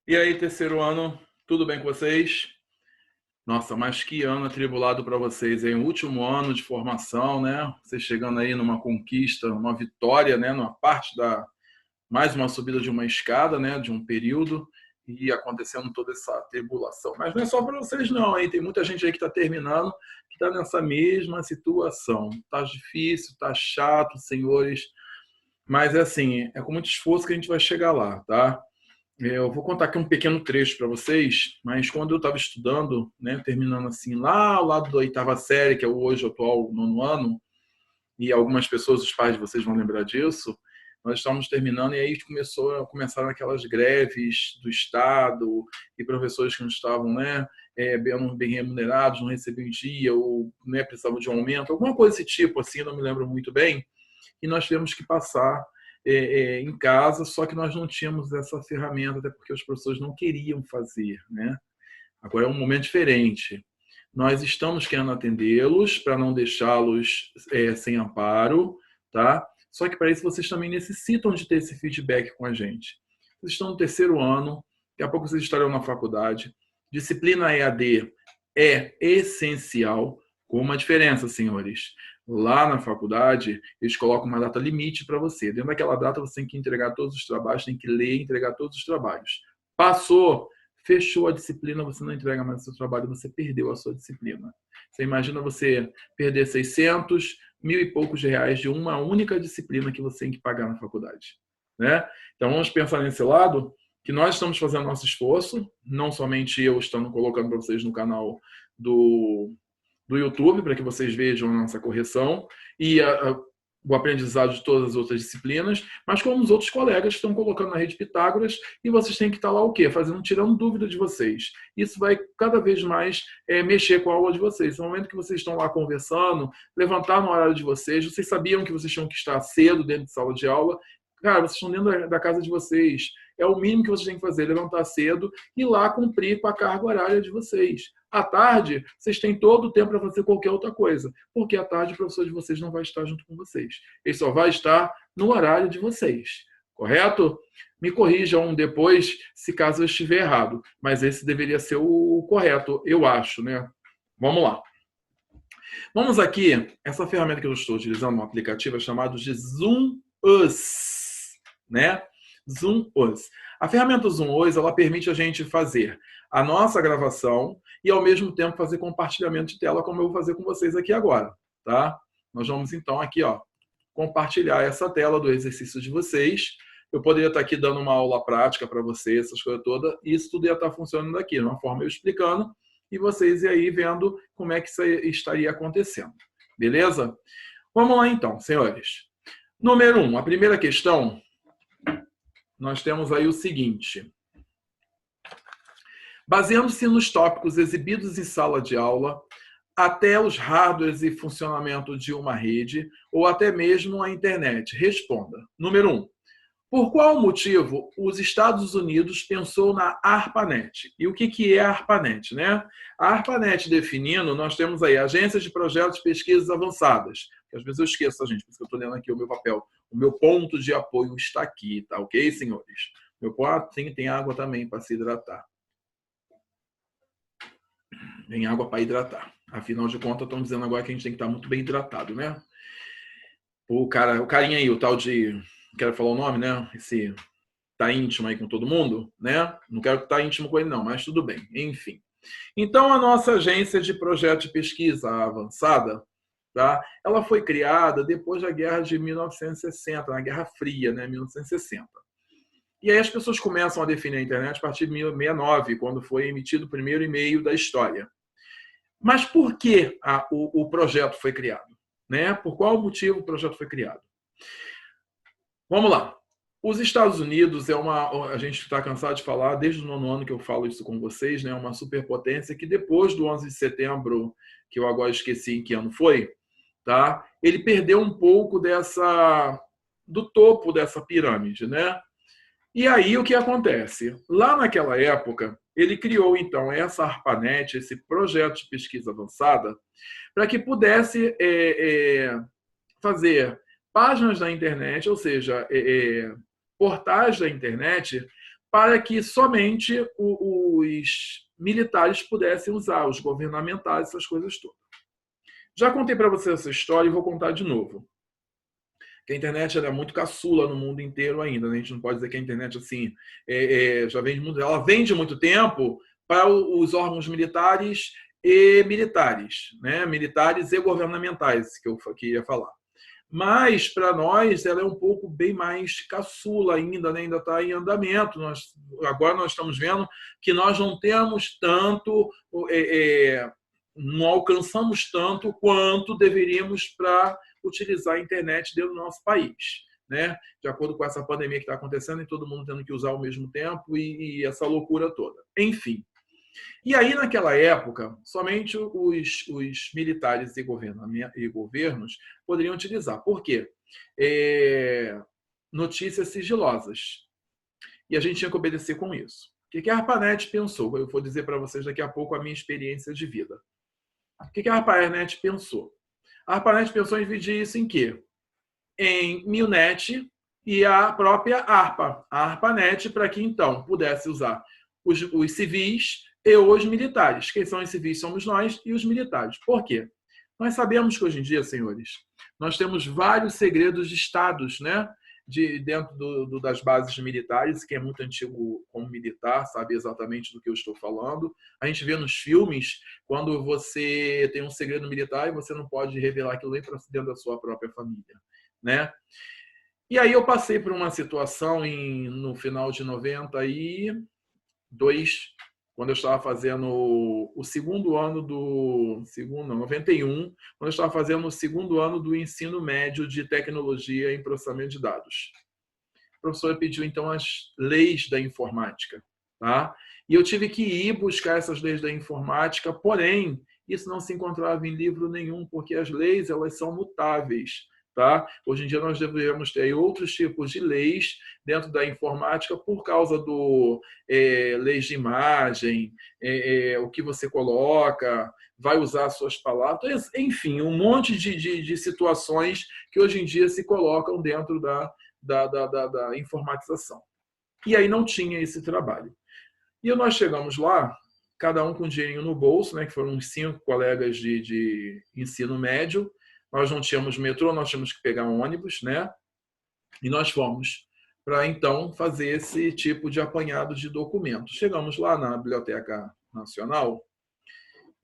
E aí, terceiro ano, tudo bem com vocês? Nossa, mas que ano atribulado para vocês, hein? Último ano de formação, né? Vocês chegando aí numa conquista, uma vitória, né? Numa parte da mais uma subida de uma escada, né? De um período e acontecendo toda essa tribulação. Mas não é só para vocês, não, hein? Tem muita gente aí que está terminando, que está nessa mesma situação. Tá difícil, tá chato, senhores. Mas é assim, é com muito esforço que a gente vai chegar lá, tá? Eu vou contar aqui um pequeno trecho para vocês, mas quando eu estava estudando, né, terminando assim lá ao lado da oitava série, que é o hoje atual nono ano, e algumas pessoas, os pais de vocês vão lembrar disso, nós estávamos terminando e aí começaram aquelas greves do Estado e professores que não estavam, né, bem remunerados, não recebiam em dia ou, né, precisavam de um aumento, alguma coisa desse tipo, assim, não me lembro muito bem, e nós tivemos que passar em casa, só que nós não tínhamos essa ferramenta, até porque os professores não queriam fazer, né? Agora é um momento diferente. Nós estamos querendo atendê-los para não deixá-los sem amparo, tá? Só que para isso vocês também necessitam de ter esse feedback com a gente. Vocês estão no terceiro ano, daqui a pouco vocês estarão na faculdade. Disciplina EAD é essencial, com uma diferença, senhores. Lá na faculdade, eles colocam uma data limite para você. Dentro daquela data, você tem que entregar todos os trabalhos, tem que ler e entregar todos os trabalhos. Passou, fechou a disciplina, você não entrega mais o seu trabalho, você perdeu a sua disciplina. Você imagina você perder 600, mil e poucos reais de uma única disciplina que você tem que pagar na faculdade, né? Então vamos pensar nesse lado, que nós estamos fazendo nosso esforço, não somente eu estando colocando para vocês no canal do YouTube, para que vocês vejam a nossa correção e o aprendizado de todas as outras disciplinas, mas como os outros colegas estão colocando na rede Pitágoras e vocês têm que estar lá o quê? Tirando dúvida de vocês. Isso vai cada vez mais mexer com a aula de vocês. No momento que vocês estão lá conversando, levantar no horário de vocês sabiam que vocês tinham que estar cedo dentro de sala de aula, cara, vocês estão dentro da casa de vocês. É o mínimo que vocês têm que fazer, levantar cedo e ir lá cumprir com a carga horária de vocês. À tarde, vocês têm todo o tempo para fazer qualquer outra coisa, porque à tarde o professor de vocês não vai estar junto com vocês. Ele só vai estar no horário de vocês, correto? Me corrijam depois se caso eu estiver errado, mas esse deveria ser o correto, eu acho, né? Vamos lá. Vamos aqui, essa ferramenta que eu estou utilizando no aplicativo é chamada de Zoom Us, né? Zoom Us. A ferramenta Zoom Us, ela permite a gente fazer a nossa gravação e ao mesmo tempo fazer compartilhamento de tela, como eu vou fazer com vocês aqui agora, tá? Nós vamos então aqui, ó, compartilhar essa tela do exercício de vocês. Eu poderia estar aqui dando uma aula prática para vocês, essas coisas todas, e isso tudo ia estar funcionando aqui, de uma forma eu explicando, e vocês aí vendo como é que isso estaria acontecendo. Beleza? Vamos lá então, senhores. Número 1, a primeira questão, nós temos aí o seguinte. Baseando-se nos tópicos exibidos em sala de aula, até os hardwares e funcionamento de uma rede, ou até mesmo a internet. Responda. Número 1. Por qual motivo os Estados Unidos pensou na ARPANET? E o que é a ARPANET, né? A ARPANET definindo, nós temos aí agências de projetos de pesquisas avançadas. Às vezes eu esqueço, gente, por isso que eu estou lendo aqui o meu papel. O meu ponto de apoio está aqui, tá ok, senhores? Meu quarto tem água também para se hidratar. Tem água para hidratar. Afinal de contas, estão dizendo agora que a gente tem que estar muito bem hidratado, né? O carinha aí, o tal de... Não quero falar o nome, né? Esse tá íntimo aí com todo mundo, né? Não quero estar íntimo com ele não, mas tudo bem. Enfim. Então, a nossa agência de projeto de pesquisa avançada, tá? Ela foi criada depois da Guerra de 1960, na Guerra Fria, né? 1960. E aí as pessoas começam a definir a internet a partir de 1969, quando foi emitido o primeiro e-mail da história. Mas por que o projeto foi criado? Né? Por qual motivo o projeto foi criado? Vamos lá. Os Estados Unidos é uma... A gente está cansado de falar, desde o nono ano que eu falo isso com vocês, né? Uma superpotência que depois do 11 de setembro, que eu agora esqueci em que ano foi, tá? Ele perdeu um pouco do topo dessa pirâmide, né? E aí o que acontece? Lá naquela época, ele criou então essa ARPANET, esse projeto de pesquisa avançada, para que pudesse fazer páginas da internet, ou seja, portais da internet, para que somente os militares pudessem usar, os governamentais, essas coisas todas. Já contei para você essa história e vou contar de novo. Que a internet é muito caçula no mundo inteiro ainda, né? A gente não pode dizer que a internet assim já vende muito, ela vende muito tempo para os órgãos militares e militares, né? Militares e governamentais, que eu queria falar. Mas, para nós, ela é um pouco bem mais caçula ainda, né? Ainda está em andamento. Agora nós estamos vendo que nós não temos tanto, não alcançamos tanto quanto deveríamos para utilizar a internet dentro do nosso país, né? De acordo com essa pandemia que está acontecendo e todo mundo tendo que usar ao mesmo tempo e essa loucura toda. Enfim. E aí, naquela época, somente os militares e governos poderiam utilizar. Por quê? Notícias sigilosas. E a gente tinha que obedecer com isso. O que a ARPANET pensou? Eu vou dizer para vocês daqui a pouco a minha experiência de vida. O que a ARPANET pensou? A ARPANET pensou em dividir isso em quê? Em Milnet e a própria ARPA. A ARPANET, para que então pudesse usar os civis e os militares. Quem são os civis somos nós e os militares. Por quê? Nós sabemos que hoje em dia, senhores, nós temos vários segredos de estados, né? Dentro das bases militares. Quem é muito antigo como militar sabe exatamente do que eu estou falando. A gente vê nos filmes, quando você tem um segredo militar e você não pode revelar aquilo nem para dentro da sua própria família, né? E aí eu passei por uma situação no final de 92, quando eu estava fazendo o segundo ano 91, quando eu estava fazendo o segundo ano do ensino médio de tecnologia em processamento de dados. A professora pediu, então, as leis da informática, tá? E eu tive que ir buscar essas leis da informática, porém, isso não se encontrava em livro nenhum, porque as leis, elas são mutáveis. Tá? Hoje em dia nós deveríamos ter outros tipos de leis dentro da informática por causa do leis de imagem, o que você coloca, vai usar suas palavras, enfim, um monte de situações que hoje em dia se colocam dentro da informatização. E aí não tinha esse trabalho. E nós chegamos lá, cada um com dinheirinho no bolso, né, que foram uns 5 colegas de ensino médio. Nós não tínhamos metrô, nós tínhamos que pegar um ônibus, né? E nós fomos para, então, fazer esse tipo de apanhado de documentos. Chegamos lá na Biblioteca Nacional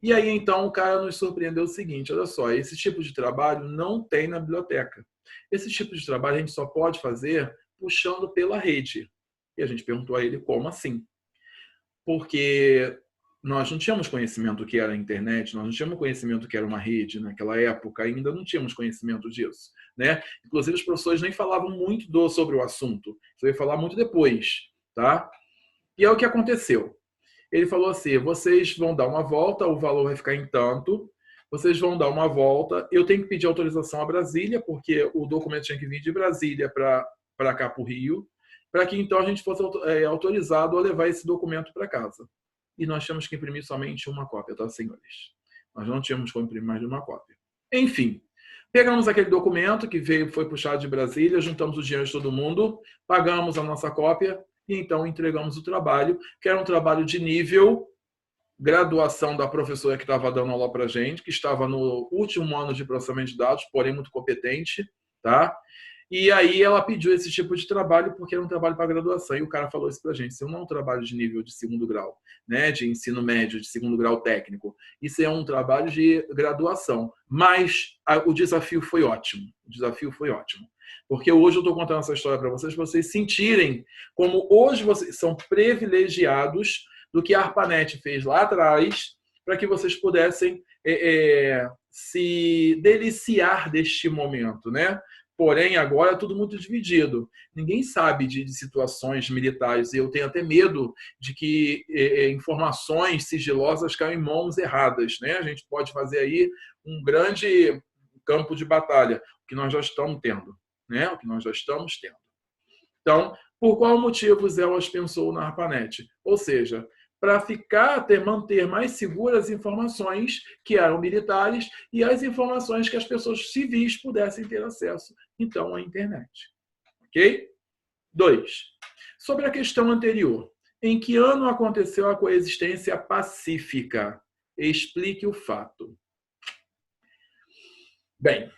e aí, então, o cara nos surpreendeu o seguinte, olha só, esse tipo de trabalho não tem na biblioteca. Esse tipo de trabalho a gente só pode fazer puxando pela rede. E a gente perguntou a ele como assim? Porque nós não tínhamos conhecimento do que era a internet, nós não tínhamos conhecimento do que era uma rede naquela época, ainda não tínhamos conhecimento disso, né? Inclusive, os professores nem falavam muito sobre o assunto, isso ia falar muito depois, tá? E é o que aconteceu. Ele falou assim, vocês vão dar uma volta, o valor vai ficar em tanto, vocês vão dar uma volta, eu tenho que pedir autorização a Brasília, porque o documento tinha que vir de Brasília para cá, para o Rio, para que então a gente fosse autorizado a levar esse documento para casa. E nós tínhamos que imprimir somente uma cópia, tá, senhores? Nós não tínhamos como imprimir mais de uma cópia. Enfim, pegamos aquele documento que foi puxado de Brasília, juntamos o dinheiro de todo mundo, pagamos a nossa cópia e então entregamos o trabalho, que era um trabalho de nível graduação da professora que estava dando aula para a gente, que estava no último ano de processamento de dados, porém muito competente, tá? E aí ela pediu esse tipo de trabalho porque era um trabalho para graduação. E o cara falou isso para a gente, isso não é um trabalho de nível de segundo grau, né, de ensino médio, de segundo grau técnico. Isso é um trabalho de graduação. Mas o desafio foi ótimo. O desafio foi ótimo. Porque hoje eu estou contando essa história para vocês sentirem como hoje vocês são privilegiados do que a ARPANET fez lá atrás para que vocês pudessem se deliciar deste momento, né? Porém, agora é tudo muito dividido. Ninguém sabe de situações militares e eu tenho até medo de que informações sigilosas caiam em mãos erradas, né? A gente pode fazer aí um grande campo de batalha, o que nós já estamos tendo, né? O que nós já estamos tendo. Então, por qual motivo o Zé pensou na ARPANET? Ou seja, para manter mais seguras as informações que eram militares e as informações que as pessoas civis pudessem ter acesso, então, à internet. Ok? 2. Sobre a questão anterior, em que ano aconteceu a coexistência pacífica? Explique o fato. Bem,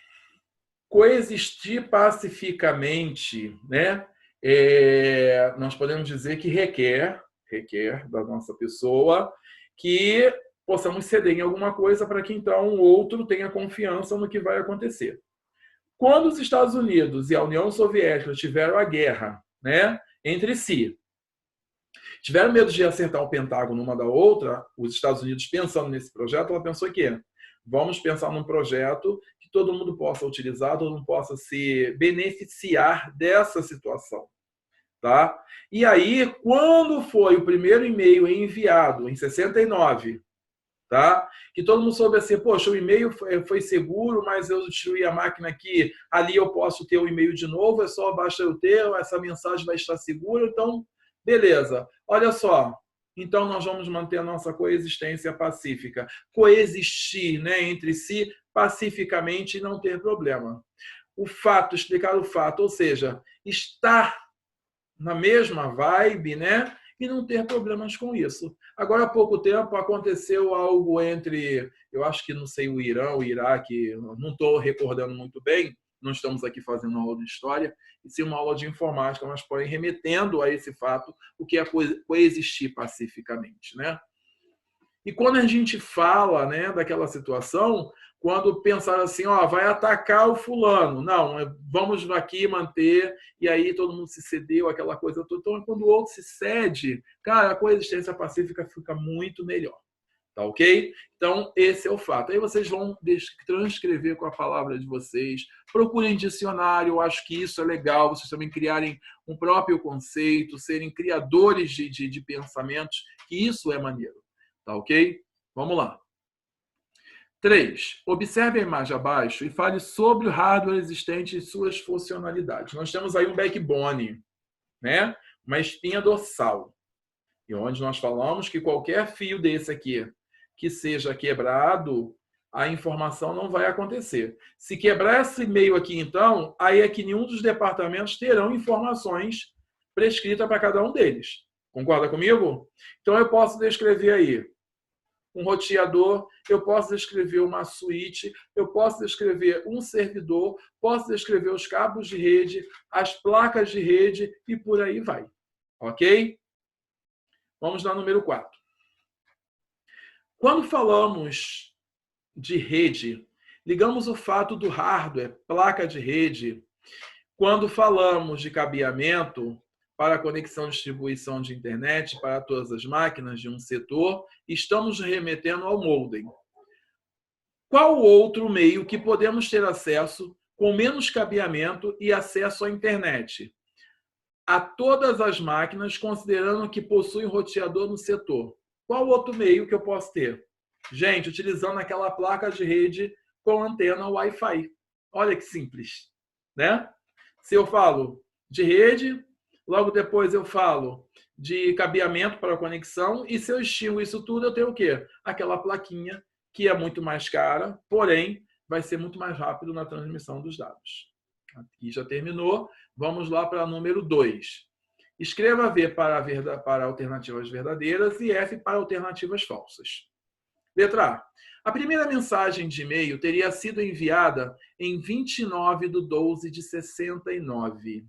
coexistir pacificamente, né? Nós podemos dizer que requer da nossa pessoa que possamos ceder em alguma coisa para que então o outro tenha confiança no que vai acontecer. Quando os Estados Unidos e a União Soviética tiveram a guerra, né, entre si, tiveram medo de acertar o Pentágono uma da outra, os Estados Unidos pensando nesse projeto, ela pensou que vamos pensar num projeto que todo mundo possa utilizar, todo mundo possa se beneficiar dessa situação. Tá? E aí, quando foi o primeiro e-mail enviado, em 69, tá? Que todo mundo soube assim, poxa, o e-mail foi seguro, mas eu destruí a máquina aqui, ali eu posso ter o e-mail de novo, é só basta eu ter, essa mensagem vai estar segura, então, beleza. Olha só, então nós vamos manter a nossa coexistência pacífica. Coexistir, né, entre si pacificamente e não ter problema. O fato, explicar o fato, ou seja, estar na mesma vibe, né? E não ter problemas com isso. Agora, há pouco tempo, aconteceu algo entre, eu acho que, não sei, o Irã, o Iraque, não estou recordando muito bem, não estamos aqui fazendo uma aula de história, e sim uma aula de informática, mas, porém, remetendo a esse fato, o que é coexistir pacificamente, né? E quando a gente fala, né, daquela situação, quando pensaram assim, ó, vai atacar o fulano. Não, vamos aqui manter, e aí todo mundo se cedeu, aquela coisa toda. Então, quando o outro se cede, cara, a coexistência pacífica fica muito melhor. Tá ok? Então, esse é o fato. Aí vocês vão transcrever com a palavra de vocês. Procurem dicionário, eu acho que isso é legal. Vocês também criarem um próprio conceito, serem criadores de pensamentos, que isso é maneiro. Tá ok? Vamos lá. 3. Observe a imagem abaixo e fale sobre o hardware existente e suas funcionalidades. Nós temos aí um backbone, né? Uma espinha dorsal, e onde nós falamos que qualquer fio desse aqui que seja quebrado, a informação não vai acontecer. Se quebrar esse meio aqui, então, aí é que nenhum dos departamentos terão informações prescritas para cada um deles. Concorda comigo? Então, eu posso descrever aí um roteador, eu posso descrever uma suíte, eu posso descrever um servidor, posso descrever os cabos de rede, as placas de rede e por aí vai. Ok? Vamos lá, número 4. Quando falamos de rede, ligamos o fato do hardware, placa de rede. Quando falamos de cabeamento, para a conexão e distribuição de internet para todas as máquinas de um setor, estamos remetendo ao modem. Qual outro meio que podemos ter acesso com menos cabeamento e acesso à internet? A todas as máquinas, considerando que possuem roteador no setor. Qual outro meio que eu posso ter? Gente, utilizando aquela placa de rede com antena Wi-Fi. Olha que simples, né? Se eu falo de rede, logo depois eu falo de cabeamento para conexão, e se eu extingo isso tudo, eu tenho o quê? Aquela plaquinha que é muito mais cara, porém vai ser muito mais rápido na transmissão dos dados. Aqui já terminou. Vamos lá para número 2. Escreva V para alternativas verdadeiras e F para alternativas falsas. Letra A. A primeira mensagem de e-mail teria sido enviada em 29/12/69.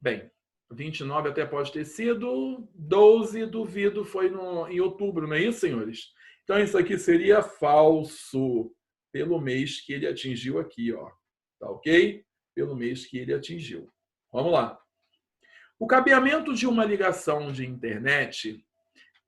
Bem, 29 até pode ter sido, 12 duvido foi em outubro, não é isso, senhores? Então isso aqui seria falso pelo mês que ele atingiu aqui, ó. Tá ok? Pelo mês que ele atingiu. Vamos lá. O cabeamento de uma ligação de internet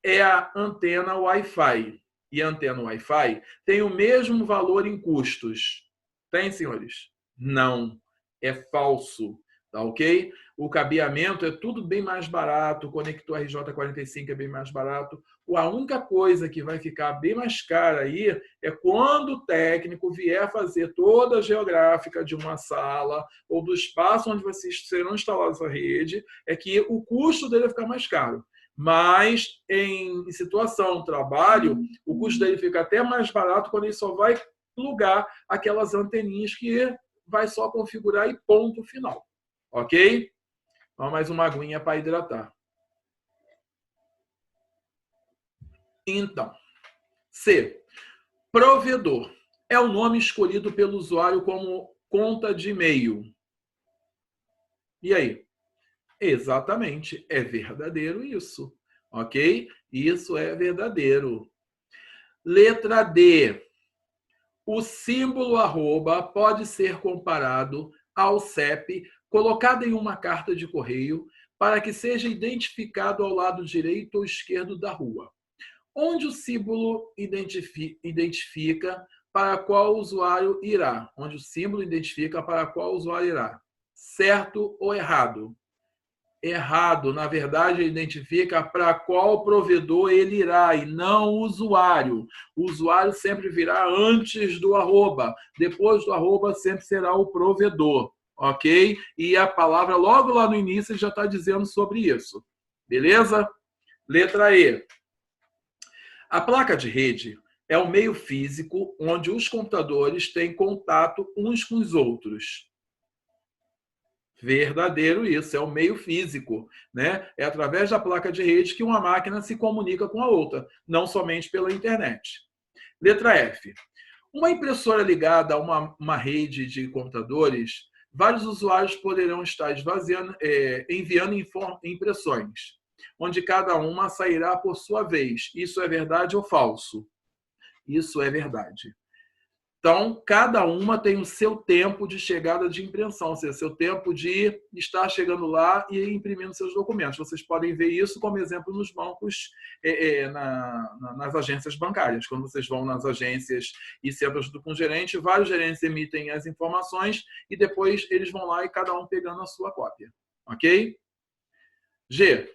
é a antena Wi-Fi. E a antena Wi-Fi tem o mesmo valor em custos. Tem, senhores? Não. É falso. Tá ok? O cabeamento é tudo bem mais barato, o conector RJ45 é bem mais barato. A única coisa que vai ficar bem mais cara aí é quando o técnico vier fazer toda a geográfica de uma sala ou do espaço onde vocês serão instalados a rede, é que o custo dele vai ficar mais caro. Mas em situação trabalho, o custo dele fica até mais barato quando ele só vai plugar aquelas anteninhas que vai só configurar e ponto final. Ok? Toma mais uma aguinha para hidratar. Então, C. Provedor. É o nome escolhido pelo usuário como conta de e-mail. E aí? Exatamente. É verdadeiro isso. Ok? Isso é verdadeiro. Letra D. O símbolo arroba pode ser comparado ao CEP colocado em uma carta de correio para que seja identificado ao lado direito ou esquerdo da rua. Onde o símbolo identifica para qual usuário irá? Onde o símbolo identifica para qual usuário irá? Certo ou errado? Errado. Na verdade, ele identifica para qual provedor ele irá e não o usuário. O usuário sempre virá antes do arroba. Depois do arroba sempre será o provedor. Ok? E a palavra logo lá no início já está dizendo sobre isso. Beleza? Letra E. A placa de rede é o meio físico onde os computadores têm contato uns com os outros. Verdadeiro isso, é o meio físico, né? É através da placa de rede que uma máquina se comunica com a outra, não somente pela internet. Letra F. Uma impressora ligada a uma rede de computadores, vários usuários poderão estar enviando impressões, onde cada uma sairá por sua vez. Isso é verdade ou falso? Isso é verdade. Então, cada uma tem o seu tempo de chegada de impressão, ou seja, seu tempo de estar chegando lá e imprimindo seus documentos. Vocês podem ver isso como exemplo nos bancos, nas agências bancárias. Quando vocês vão nas agências e se ajudam com o gerente, vários gerentes emitem as informações e depois eles vão lá e cada um pegando a sua cópia. Ok? G.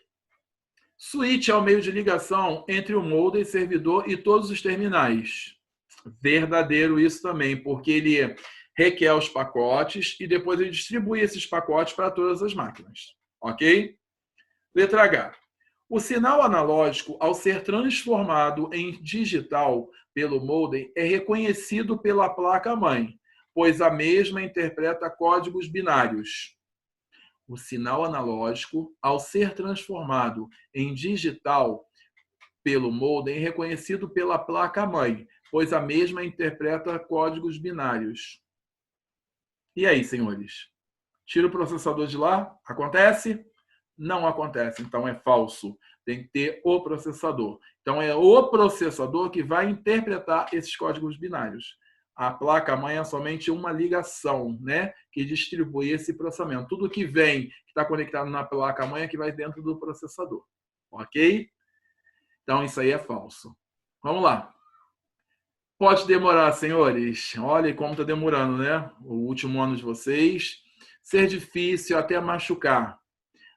Switch é o meio de ligação entre o modem, servidor e todos os terminais. Verdadeiro isso também, porque ele requer os pacotes e depois ele distribui esses pacotes para todas as máquinas. Ok? Letra H. O sinal analógico, ao ser transformado em digital pelo modem, é reconhecido pela placa-mãe, pois a mesma interpreta códigos binários. O sinal analógico, ao ser transformado em digital pelo modem, é reconhecido pela placa-mãe, pois a mesma interpreta códigos binários. E aí, senhores? Tira o processador de lá? Acontece? Não acontece, então é falso. Tem que ter o processador. Então é o processador que vai interpretar esses códigos binários. A placa-mãe é somente uma ligação, né, que distribui esse processamento. Tudo que vem, que está conectado na placa-mãe, é que vai dentro do processador. Ok? Então isso aí é falso. Vamos lá. Pode demorar, senhores. Olha como está demorando, né? O último ano de vocês. Ser difícil, até machucar.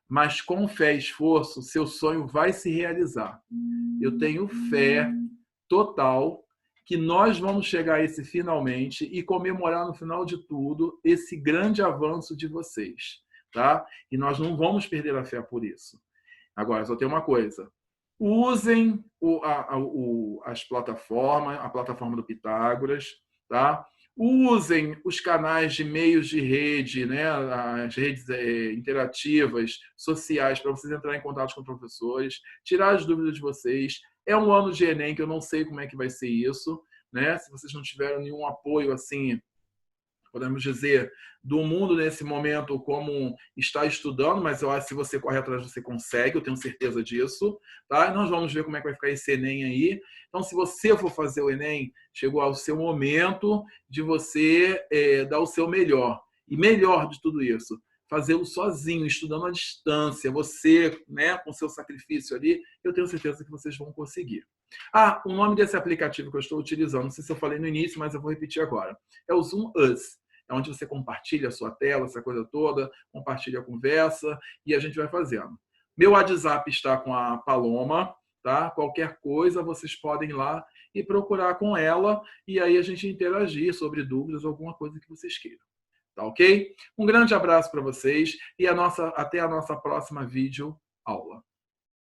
Mas com fé e esforço, seu sonho vai se realizar. Eu tenho fé total que nós vamos chegar a esse finalmente e comemorar no final de tudo esse grande avanço de vocês, tá? E nós não vamos perder a fé por isso. Agora, só tem uma coisa. Usem as plataformas, a plataforma do Pitágoras, tá? Usem os canais de meios de rede, né? As redes interativas, sociais, para vocês entrarem em contato com professores, tirar as dúvidas de vocês. É um ano de Enem que eu não sei como é que vai ser isso, né? Se vocês não tiveram nenhum apoio assim, podemos dizer, do mundo nesse momento como está estudando, mas eu acho que se você corre atrás, você consegue, eu tenho certeza disso, tá? E nós vamos ver como é que vai ficar esse Enem aí. Então, se você for fazer o Enem, chegou ao seu momento de você dar o seu melhor. E melhor de tudo isso, fazê-lo sozinho, estudando à distância, você, né, com seu sacrifício ali, eu tenho certeza que vocês vão conseguir. Ah, o nome desse aplicativo que eu estou utilizando, não sei se eu falei no início, mas eu vou repetir agora. É o Zoom Us. É onde você compartilha a sua tela, essa coisa toda, compartilha a conversa e a gente vai fazendo. Meu WhatsApp está com a Paloma, tá? Qualquer coisa vocês podem ir lá e procurar com ela e aí a gente interagir sobre dúvidas, alguma coisa que vocês queiram. Tá ok? Um grande abraço para vocês e até a nossa próxima vídeo aula.